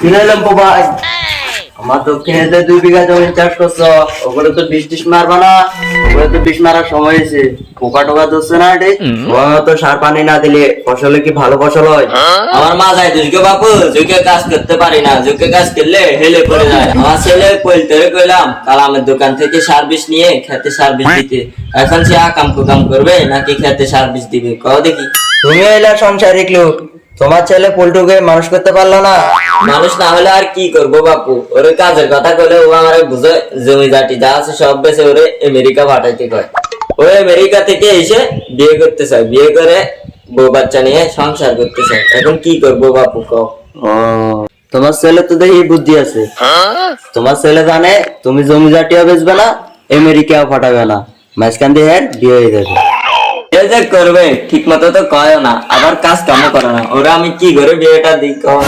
কিনাইলাম বাবা। আমার দক্ষিণে 2 বিঘা জমি চাষ করছো, ওগুলো তো বৃষ্টি মারবা না, ওগুলো তো বিষ মারার সময় হয়েছে, পোকা টোকা ধরছে না রে, সময় মতো সার পানি না দিলে ফসলে কি ভালো ফসল হয়? আমার মা যায় দুর্গে বাপু, যুগে কাজ করতে পারি না, যুগে কাজ করলে হেলে পড়ে যায়। আমার ছেলে কইতে কইলাম কাল আমার দোকান থেকে সার বিষ নিয়ে খেতে সার বিষ দিতে, এখন সে আকাম কুকাম করবে নাকি খেতে সার বিষ দিবে কও দেখি। তুমি এলা সংসারিক লোক, তোমার ছেলে পোল্টুকে মানুষ করতে পারলো না? মানুষ না হলে আর কি করবো বাপু, ওরে কাজের কথা কইলে ও আমার বুঝে জমি জাতি যা আছে সব বেচে ওরে আমেরিকা পাঠাইতে কয়। ও আমেরিকা থেকে এসে বিয়ে করতে চায়, বিয়ে করে বউ বাচ্চা নিয়ে সংসার করতে চায়। এখন কি করবো বাপু কও? ও, তোমার ছেলে তো দেখি বুদ্ধি আছে। তোমার ছেলে জানে তুমি জমি জাটিও বেচবে না, আমেরিকাও পাঠাবে না, মাঝখান দিয়ে বিয়ে হয়ে যাবে। এ যে করবে ঠিক মতো তো কয় না, আবার কাজ কামও করে না, ওরা আমি কি করে বিয়েটা দিই কও?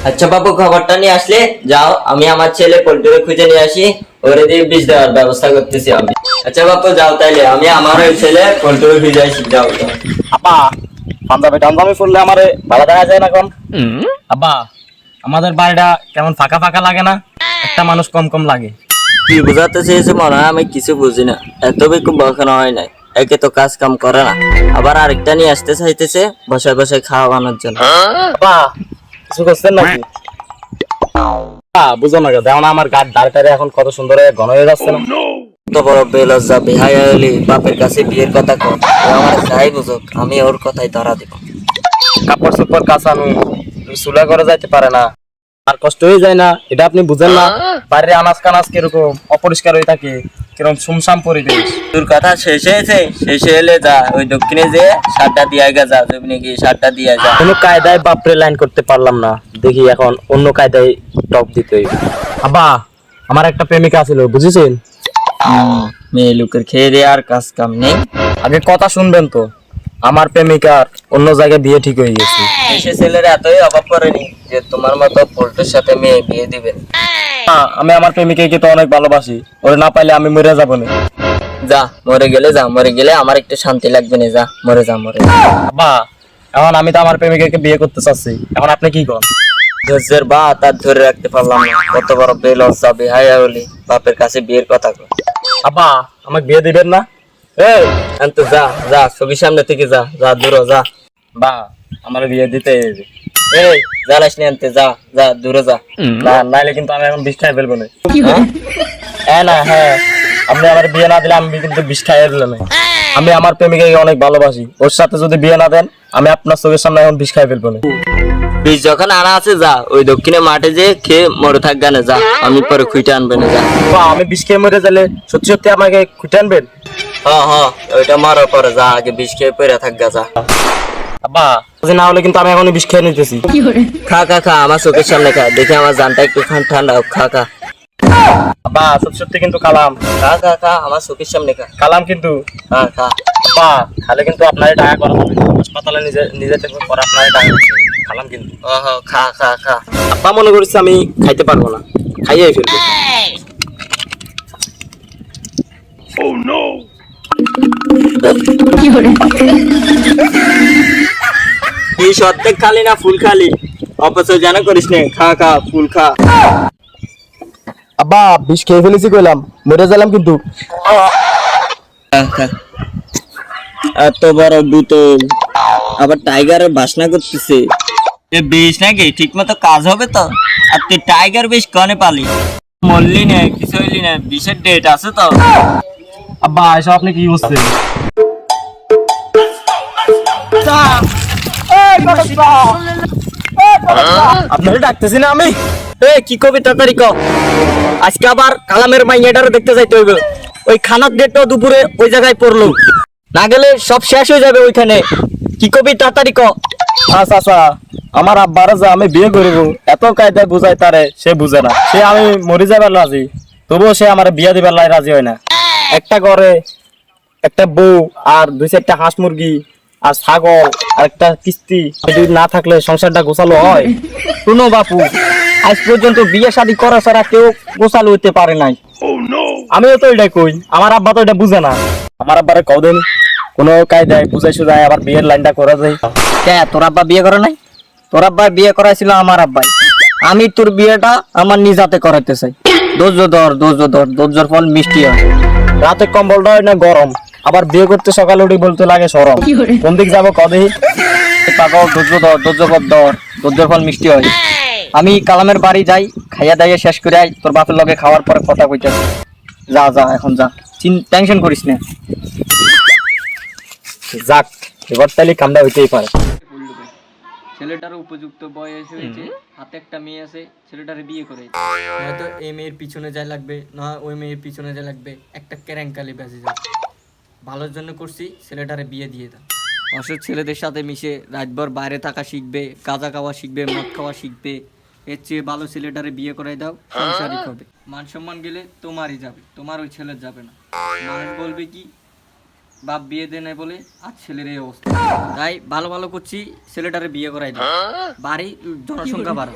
আচ্ছা বাপু খবরটা নিয়ে আসলে যাও, আমি আমার ছেলে পোল্ট্রি খুঁজে নিয়ে আসি, ওরে দিয়ে বিষ দেওয়ার ব্যবস্থা করতেছি আমি। আচ্ছা বাপু যাও তাইলে, আমি আমার ওই ছেলে পোল্ট্রি খুঁজে আসি, যাও যাও। আপা পাঞ্জাবি টাঞ্জাবি পরলে আমারে ভালো দেখা যায় না কম? আব্বা আমাদের বাড়িটা কেমন ফাঁকা ফাঁকা লাগে না? একটা মানুষ কম কম লাগে। কি বুঝাতে চেয়েছে মনে হয় আমি কিছু বুঝি না, এত বেকুব বকানো হয় নাই। একে তো কাজ কাম করে না, আবার আরেকটা নিয়ে আসতে চাইতেছে বসে বসে খাওয়ানোর জন্য। আপা কিছু করছেন নাকি? বুঝো না দেখো না আমার গাছ দাঁড়িয়ে এখন কত সুন্দর হয়ে ঘন হয়ে যাচ্ছে না? তো বড় বেলজ্জা বিহাই হলি বাপের কাছে বিয়ের কথা কর, ও আমার যাই বুঝুক আমি ওর কথাই ধরা দিব। কাপড় চোপড় কাঁচানো, চুলা করে যাইতে পারে না, আর কষ্ট হয়ে যায় না? এটা আপনি বুঝেন না? বাইরে আনাজ কানাজ কিরকম অপরিষ্কার হয়ে থাকে, কিরকম সুমসাম পরিবেশ। তোর কথা শেষ হয়েছে, শেষে এলে যা ওই দক্ষিণে যে সারটা দিয়ে গা, যা জমিনে গিয়ে সারটা দিয়ে যা। কোনো কায়দায় বাপরে লাইন করতে পারলাম না, দেখি এখন অন্য কায়দায় টপ দিতে হইবে। আব্বা আমার একটা প্রেমিকা ছিল বুঝেছেন? মেয়ে লোকের খেয়ে দিয়ে আর কাজ কাম নেই। আগে কথা শুনবেন তো, আমার প্রেমিকার অন্য জায়গায় বিয়ে ঠিক হয়ে গেছে। দেশে ছেলের এতই অভাব করেনি যে তোমার মতো পোল্ট্রির সাথে মেয়ে বিয়ে দিবেন। আমি আমার প্রেমিকাকে তো অনেক ভালোবাসি, ওরে না পাইলে আমি মরে যাবো না। যা মরে গেলে যা, মরে গেলে আমার একটু শান্তি লাগবে না, যা মরে যা মরে যা। আব্বা এখন আমি তো আমার প্রেমিকাকে বিয়ে করতে চাচ্ছি, এখন আপনি কি করেন? ধৈর্যের বা তার ধরে রাখতে পারলাম না, কত বড় বেলজ্জা বিহাইয়া হলি বাপের কাছে বিয়ের কথা কর। আব্বা আমাকে বিয়ে দিবেন না? এই আন্ত যা যা, ছবির সামনে থেকে যা, যা দূর যা। বা আমার বিয়ে দিতে হবে। এই জ্বালাস নি আনতে, যা যা দূরে যা। না নাইলে কিন্তু আমি এখন বিষ খাই ফেলবো না। হ্যাঁ না হ্যাঁ, আপনি আমার বিয়ে না দিলে আমি কিন্তু বিষ খাইয়ে দিলে না। আমি আমার প্রেমিকাকে অনেক ভালোবাসি, ওর সাথে যদি বিয়ে না দেন আমি আপনার চোখের সামনে এখন বিষ খাই ফেলবো না। বীজ যখন আনা আছে যা, ওই দক্ষিণে মাঠে যে খেয়ে মরে থাকবে না, যা আমি পরে খুঁটে আনবে না, যা। বা আমি বিষ খেয়ে মরে গেলে সত্যি সত্যি আমাকে খুঁটে আনবেন? হ্যাঁ হ্যাঁ ওইটা মারার পরে যা, আগে বিষ খেয়ে পরে থাকবে, যা। আব্বা যদি না হলে কিন্তু আমি এখন বিষ খেয়ে নিতেছি। খা খা খা, আমার চোখের সামনে খা, দেখি আমার জানটা একটু ঠান্ডা হোক, খা খা। আব্বা সত্যি সত্যি কিন্তু কালাম, খা খা খা, আমার চোখের সামনে খা, কালাম কিন্তু। খা খা। আব্বা খালে কিন্তু আপনারই টাকা করা হবে, হাসপাতালে নিজে থেকে পরে আপনারই টাকা খালাম কিন্তু। খা খা খা। আব্বা মনে করছে আমি খাইতে পারবো না, খাইয়ে ফেলবো। এই সত্যি খালি না ফুল খালি, অপচয় যেন করিস নে, খা খা ফুল খা। আব্বা বিষ খেয়ে ফেলেছি কইলাম, মরে গেলাম কিন্তু। এত বড় বোতল, আবার টাইগারের বাসনা করতেছে। এ বিষ নাকি ঠিক মতো কাজ হবে তো? আর তুই টাইগার বিষ কনে পালি? মরলি না, কিছু হইলি না, বিষের ডেট আছে তো? আব্বা এসব আপনি কি বলছেন? আপনাকে ডাকতেছি না আমি? কি কবি তাড়াতাড়ি ক, আজকে আবার কালামের মাইয়াটারে দেখতে যাইতে হইবে। ওই খানার ডেটটা দুপুরে ওই জায়গায় পড়লো, না গেলে সব শেষ হয়ে যাবে ওইখানে। কি কবি তাড়াতাড়ি ক। আচ্ছা আচ্ছা, আমার আব্বার যে আমি বিয়ে করব এত কায়দায় বুঝাই তারে, সে বুঝে না। সে আমি মরে যাবার রাজি, তবুও সে আমার বিয়ে দিবার লাই রাজি হয় না। একটা ঘরে একটা বউ আর 2-4টা হাঁস মুরগি আর ছাগল আর একটা কিস্তি, যদি না থাকলে সংসারটা গোছালো হয়? শুনো বাপু, আজ পর্যন্ত বিয়ে শাদী করা ছাড়া কেউ গোছালো হইতে পারে নাই। আমিও তো এটাই কই, আমার আব্বা তো এটা বুঝে না। আমার আব্বারে কদিন কোনো কায়দায় বুঝাই সুঝাই আবার বিয়ের লাইনটা করা যায়। তোর আব্বা বিয়ে করে নাই? তোর আব্বা বিয়ে করাইছিল আমার আব্বাই। আমি তোর বিয়েটা আমার নিজ হাতে করাতে চাই। ধৈর্যর ফল মিষ্টি হয়। রাতে কম্বলটা হয় না গরম, আবার বিয়ে করতে সকালে উঠে বলতে লাগে সরম। কোন দিক যাবো কদেহি? পাগল, ধৈর্যর ফল মিষ্টি হয়। আমি কালামের বাড়ি যাই, খাইয়া দাইয়া শেষ করে আই, তোর বাপের লগে খাওয়ার পরে কথা কইতেছি। যা যা এখন যা, টেনশন করিস না। যাক, এবার তাহলে কামটা হইতেই পারে। ছেলেটার উপযুক্ত বয়স হয়েছে, হাতে একটা মেয়ে আছে, ছেলেটারে বিয়ে করে। হয়তো এই মেয়ের পিছনে যাই লাগবে, না ওই মেয়ের পিছনে যাই লাগবে, একটা ক্যারেঙ্কালি বেঁচে যাবে। ভালোর জন্য করছি, ছেলেটারে বিয়ে দিয়ে দাও। অসৎ ছেলেদের সাথে মিশে রাতভর বাইরে থাকা শিখবে, গাঁজা খাওয়া শিখবে, মদ খাওয়া শিখবে। এর চেয়ে ভালো ছেলেটারে বিয়ে করাই দাও, সংসারিক হবে। মান সম্মান গেলে তোমারই যাবে, তোমার ওই ছেলের যাবে না। মানুষ বলবে কি, বাপ বিয়ে দেয় নাই বলে আজ ছেলের এই অবস্থা। তাই ভালো ভালো করছি, ছেলেটারে বিয়ে করাই দাও, বাড়ি জনসংখ্যা বাড়ো।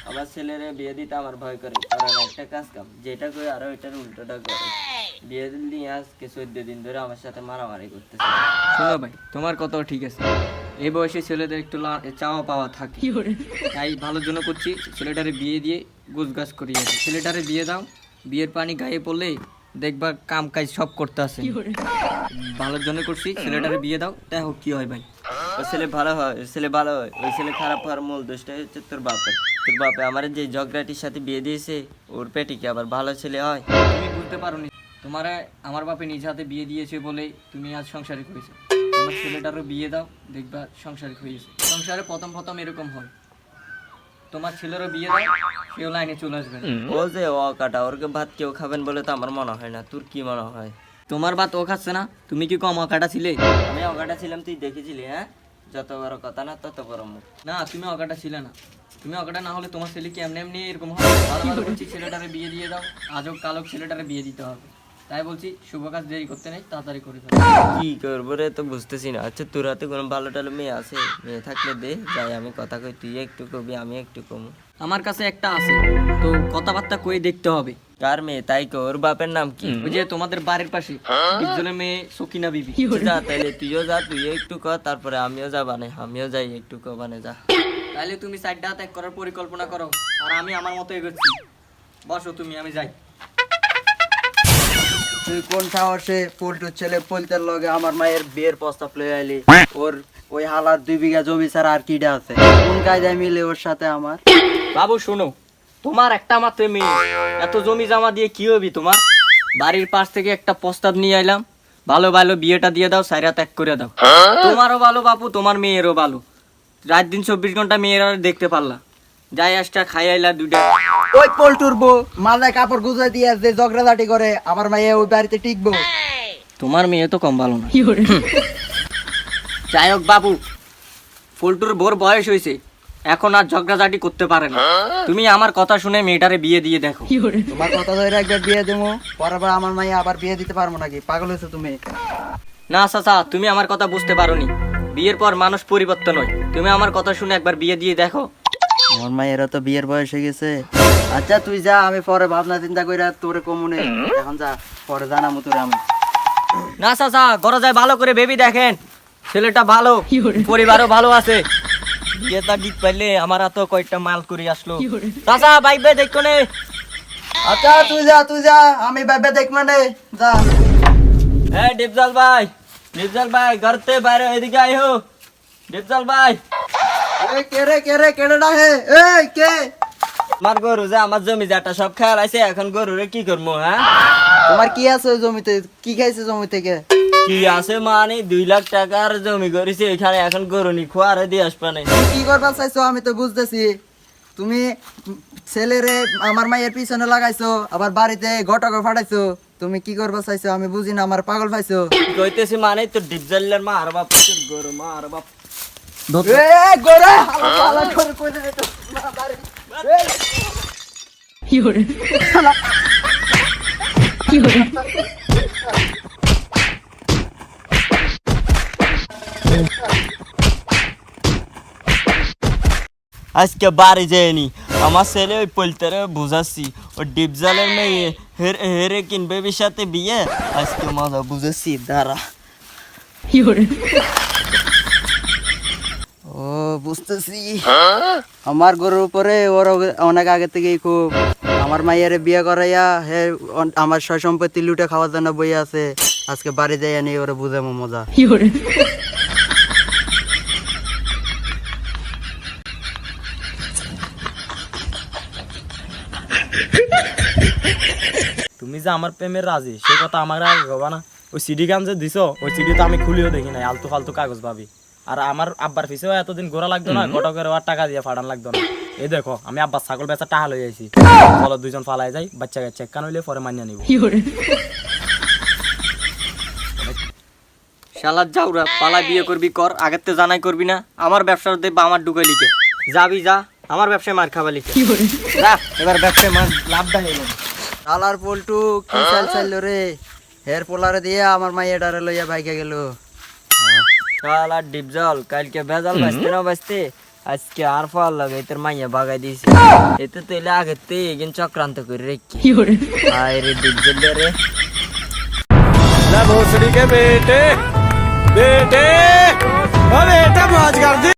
আবার ছেলেরে বিয়ে দিতে আমার ভয় করে, কারণ একটা কাজ কাম যেটা করে আরো এটার উল্টোটা করে। বিয়ে দিলে আজকে 14 দিন ধরে আমার সাথে মারামারি করতেছে। শোনো ভাই, তোমার কথাও ঠিক আছে, এই বয়সে ছেলেদের একটু চাওয়া পাওয়া থাকে। তাই ভালোর জন্য করছি, ছেলেটারে বিয়ে দিয়ে গোছগাছ করিয়ে দাও। ছেলেটারে বিয়ে দাও, বিয়ের পানি গায়ে পড়লে দেখবা কাম কাজ সব করতে আছে। ভালোর জন্য করছি, ছেলেটারে বিয়ে দাও, দেখো কি হয় ভাই। ওই ছেলে ভালো হয়, ওই ছেলে ভালো হয়, ওই ছেলে খারাপ হওয়ার মূল দোষটা হচ্ছে তোর বাপের। তোর বাপে আমার যে ঝগড়াটির সাথে বিয়ে দিয়েছে, ওর পেটে কি আবার ভালো ছেলে হয়? তুমি বুঝতে পারোনি, তোমার আমার বাপে নিজ হাতে বিয়ে দিয়েছে বলে তুমি আজ সংসারিক হয়েছো। তোমার ছেলেটারও বিয়ে দাও, দেখবা সংসারিক হয়েছে। সংসারে প্রথম প্রথম এরকম হয়। তোমার ছেলেরও বিয়ে দাও, সেও লাইনে চলে আসবে না। ও যে কাটা, ওরকে ভাত কেউ খাবেন বলে তো আমার মনে হয় না। তোর কি মনে হয়? তোমার বাত ও খাচ্ছে না, তুমি কি কম অকাটা ছিলে? আমি অকাটা ছিলাম, তুই দেখেছিলি? হ্যাঁ, যত বড় কথা না তত বড় মুখ। না, তুমি অকাটা ছিলে না। তুমি অকাটা না হলে তোমার ছেলে কি এমনি এমনি এরকম হবে? ভালো ভালো বলছি, ছেলেটারে বিয়ে দিয়ে দাও, আজব কালক ছেলেটারে বিয়ে দিতে হবে। তাই বলছি, শুভ কাজ দেরি করতে নেই, তাড়াতাড়ি করে ফেলো। কি করবো রে, তো বুঝতেছি না। আচ্ছা, তোর হাতে কোনো ভালো টালো মেয়ে আছে? মেয়ে থাকলে দে, যাই আমি কথা কই, তুই একটু কবি আমি একটু কমু। আমার কাছে একটা আছে, তো কথাবার্তা কই দেখতে হবে। কার মেয়ে? তাই কো, ওর বাপের নাম কি? ওই যে তোমাদের বাড়ির পাশে একজনের মেয়ে সকিনা বিবি। যা তাইলে তুইও যা, তুই একটু ক, তারপরে আমিও যাবানে, আমিও যাই একটু কবানে। যা তাইলে তুমি সাইডটা ত্যাগ করার পরিকল্পনা করো, আর আমি আমার মতো এগোচ্ছি। বসো তুমি, আমি যাই। তুই কোন সাহসে পল্টুর ছেলে পলতের লগে আমার মায়ের বিয়ের প্রস্তাব লয়ে আইলি? ওর ওই হালার 2 বিঘা জমি ছাড়া আর কিটা আছে? কোন কায়দায় মিলে ওর সাথে আমার? বাবু শোনো, তোমার একটা মাত্র মেয়ে, এত জমি জমা দিয়ে কি হবি তোমার? বাড়ির পাশ থেকে একটা প্রস্তাব নিয়ে আইলাম, ভালো ভালো বিয়েটা দিয়ে দাও, সাইরা ত্যাগ করে দাও। তোমারও ভালো বাপু, তোমার মেয়েরও ভালো। রাত দিন 24 ঘন্টা মেয়েরা দেখতে পারলা, যাই আসটা খাই আইলা দুইটা। ওই পল্টুর বউ মাথায় কাপড় গুজা দিয়ে যে ঝগড়াঝাটি করে, আমার মায়ে ওই বাড়িতে টিকবো? তোমার মেয়ে তো কম ভালো না। যাই হোক বাবু, ফুলটুর বোর বয়স হয়েছে, এখন আর ঝগড়াঝাটি করতে পারে না। তুমি আমার কথা শুনে মেয়েটারে বিয়ে দিয়ে দেখো। তোমার কথা ধরে একবার বিয়ে দেবো, পরের বার আমার মায়ে আবার বিয়ে দিতে পারবো নাকি? পাগল হয়েছো তুমি? না চাচা, তুমি আমার কথা বুঝতে পারোনি। বিয়ের পর মানুষ পরিবর্তন হয়। তুমি আমার কথা শুনে একবার বিয়ে দিয়ে দেখো। আমার মায়েরও তো বিয়ের বয়স হয়ে গেছে। আচ্ছা তুই যা, আমি পরে ভাবনা চিন্তা কইরা তোরে কমুনে। এখন যা, পরে জানামু তোরে আমি। না চাচা, ঘরে যায় ভালো করে ভেবে দেখেন, ছেলেটা ভালো, পরিবারও ভালো আছে। বিয়েটা দিতে পারলে আমার হাতে কয়েকটা মাল করে আসলো। চাচা বাইবে দেখো নে। আচ্ছা তুই যা, আমি ভাবে দেখ মানে যা। হ্যাঁ ডিপজল ভাই, ঘরতে বাইরে এদিকে আইও। ডিপজল ভাই, এই কেড়ে ডাহে? এই কে? আমার গরু যে আমার জমি জাটা সব খেয়াল আছে, এখন গরুরে কি করবো? হ্যাঁ, তোমার কি আছে ওই জমিতে? কি খাইছে জমি থেকে? কি আছে মানে 2 লাখ টাকার জমি করেছে এখানে, এখন গরু নি খোয়ারে দিয়ে আসবা নাই। তুমি কি করবা চাইছো আমি তো বুঝতেছি। তুমি ছেলেরে আমার মায়ের পিছনে লাগাইছো, আবার বাড়িতে ঘটক ফাটাইছো। তুমি কি করবা চাইছো আমি বুঝি না, আমার পাগল পাইছো। কইতেছি মানে তোর ডিপজলের মা আর বাপ, তোর গরু মা আর বাপ। এই গোরে হালা করে কই দে তো বাড়ি। আজকে বাড়ি যায়নি, আমার ছেলে ওই পলতারে বুঝাচ্ছি, ও ডিপজলের মেয়ে হেরে কিনবে সাথে বিয়ে। আজকে মজা বুঝাচ্ছি, দাঁড়া। ও বুঝতেছি। আমার গরুর উপরে ওর অনেক আগে থেকেই খুব আমার মাইয়ারে বিয়ে করাইয়া হে আমার সয় সম্পত্তি লুটে খাওয়ার জন্য বই আছে। আজকে বাড়ি যাইয়া নিয়ে ওরা বুঝাবো মজা। তুমি যে আমার প্রেমের রাজি সে কথা আমার আগে কবা না। ওই সিডি গান যে দিছো ওই সিডি তো আমি খুলিও দেখি নাই, আলতু ফালতু কাগজ ভাবি। আর আমার আব্বার পিছেও এতদিন ঘোরা লাগতো না, ঘটকের আর টাকা দিয়ে ফাটান লাগতো না। এই দেখো আমি আব্বার ছাগল বেচা টাকা লই আইছি, চলো দুইজন পালাই যাই, বাচ্চা কাচ্চা কান হইলে পরে মানিয়ে নিব। শালা যাওরা পালা বিয়ে করবি কর, আগের তো জানাই করবি না। আমার ব্যবসার দেব আমার ঢুকে লিখে যাবি যা, আমার ব্যবসায় মার খাবা লিখে যা, এবার ব্যবসায় মার লাভ দেয়। আলার পল্টু কি চাল চাইলো রে, হের পোলারে দিয়ে আমার মাইয়াটারে লইয়া বাইকে গেল। শালা ডিপজল কালকে ভেজাল বাঁচতে না বাঁচতে আজকে আর ফল লাগে তোর মাইয়া বাগাই দিয়েছি। এতে তো এলে আগের তে এগিন চক্রান্ত করে রেখি আয় রে ডিপজল রে। भोसड़ी के बेटे बेटे, ओ बेटा मौज कर दे।